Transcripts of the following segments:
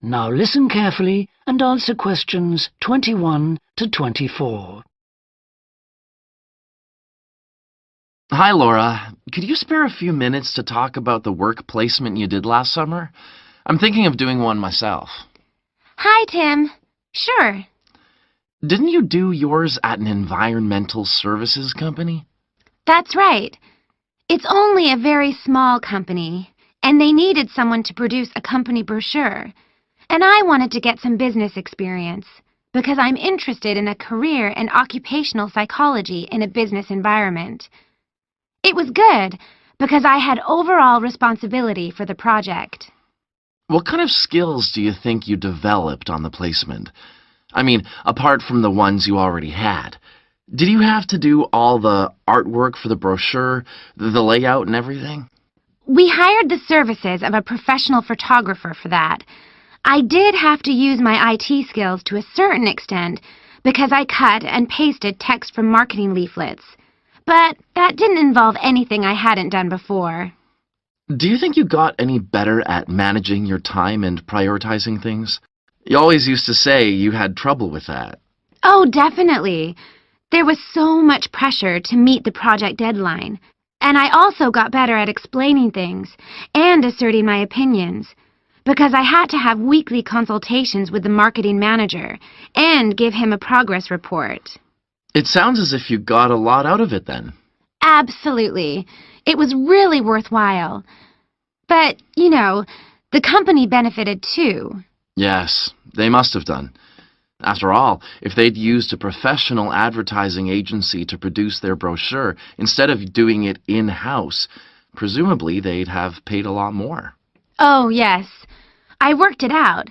Now listen carefully and answer questions 21 to 24. Hi, Laura. Could you spare a few minutes to talk about the work placement you did last summer? I'm thinking of doing one myself. Hi, Tim. Sure. Didn't you do yours at an environmental services company? That's right. It's only a very small company, and they needed someone to produce a company brochure. And I wanted to get some business experience, because I'm interested in a career in occupational psychology in a business environment. It was good, because I had overall responsibility for the project. What kind of skills do you think you developed on the placement? I mean, apart from the ones you already had. Did you have to do all the artwork for the brochure, the layout and everything? We hired the services of a professional photographer for that. I did have to use my IT skills to a certain extent because I cut and pasted text from marketing leaflets. But that didn't involve anything I hadn't done before. Do you think you got any better at managing your time and prioritizing things? You always used to say you had trouble with that. Oh, definitely. There was so much pressure to meet the project deadline. And I also got better at explaining things and asserting my opinions, because I had to have weekly consultations with the marketing manager and give him a progress report. It sounds as if you got a lot out of it then. Absolutely. It was really worthwhile. But, you know, the company benefited too. Yes, they must have done. After all, if they'd used a professional advertising agency to produce their brochure instead of doing it in-house, presumably they'd have paid a lot more. Oh, yes. I worked it out.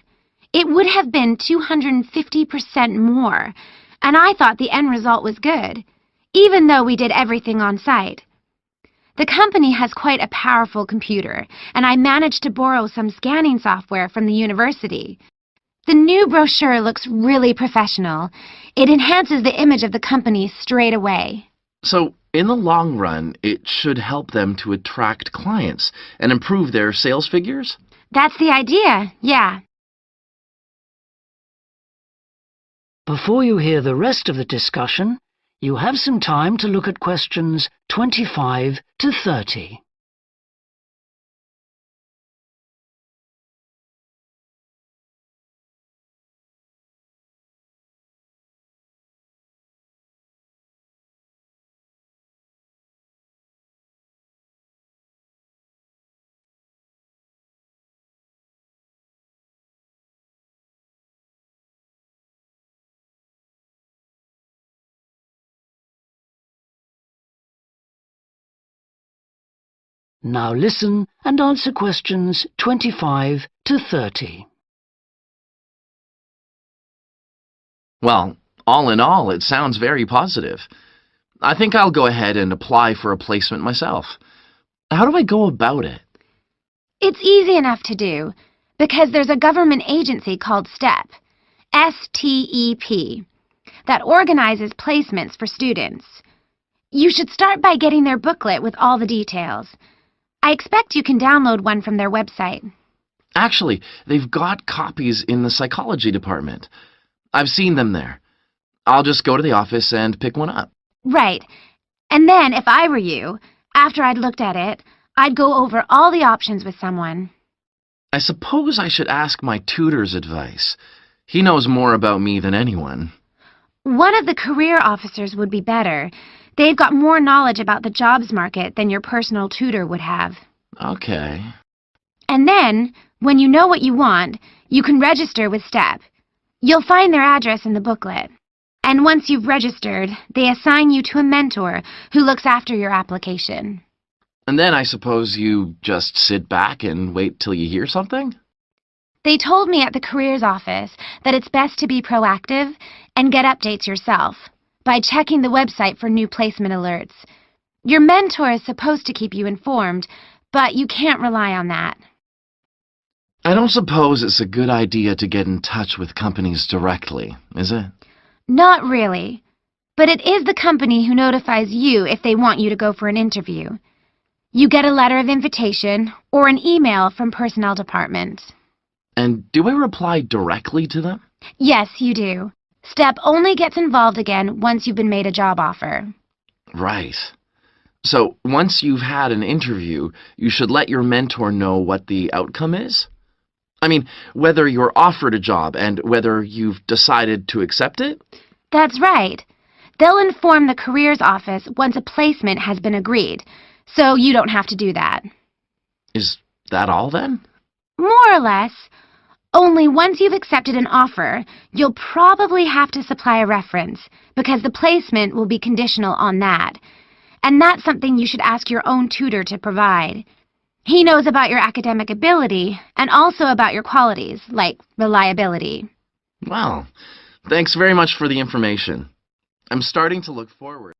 It would have been 250% more, and I thought the end result was good, even though we did everything on site. The company has quite a powerful computer, and I managed to borrow some scanning software from the university. The new brochure looks really professional. It enhances the image of the company straight away. So, in the long run, it should help them to attract clients and improve their sales figures? That's the idea, yeah. Before you hear the rest of the discussion, you have some time to look at questions 25 to 30. Now listen and answer questions 25 to 30. Well, all in all, it sounds very positive. I think I'll go ahead and apply for a placement myself. How do I go about it? It's easy enough to do, because there's a government agency called STEP, S-T-E-P, that organizes placements for students. You should start by getting their booklet with all the details. I expect you can download one from their website. Actually, they've got copies in the psychology department. I've seen them there. I'll just go to the office and pick one up. Right. And then, if I were you, after I'd looked at it, I'd go over all the options with someone. I suppose I should ask my tutor's advice. He knows more about me than anyone. One of the career officers would be better. They've got more knowledge about the jobs market than your personal tutor would have. Okay. And then, when you know what you want, you can register with STEP. You'll find their address in the booklet. And once you've registered, they assign you to a mentor who looks after your application. And then I suppose you just sit back and wait till you hear something? They told me at the careers office that it's best to be proactive and get updates yourself by checking the website for new placement alerts. Your mentor is supposed to keep you informed, but you can't rely on that. I don't suppose it's a good idea to get in touch with companies directly, is it? Not really. But it is the company who notifies you if they want you to go for an interview. You get a letter of invitation or an email from personnel department. And do I reply directly to them? Yes, you do. STEP only gets involved again once you've been made a job offer. Right. So once you've had an interview, you should let your mentor know what the outcome is? I mean, whether you're offered a job and whether you've decided to accept it? That's right. They'll inform the careers office once a placement has been agreed, so you don't have to do that. Is that all then? More or less. Only once you've accepted an offer, you'll probably have to supply a reference, because the placement will be conditional on that. And that's something you should ask your own tutor to provide. He knows about your academic ability and also about your qualities, like reliability. Well, thanks very much for the information. I'm starting to look forward.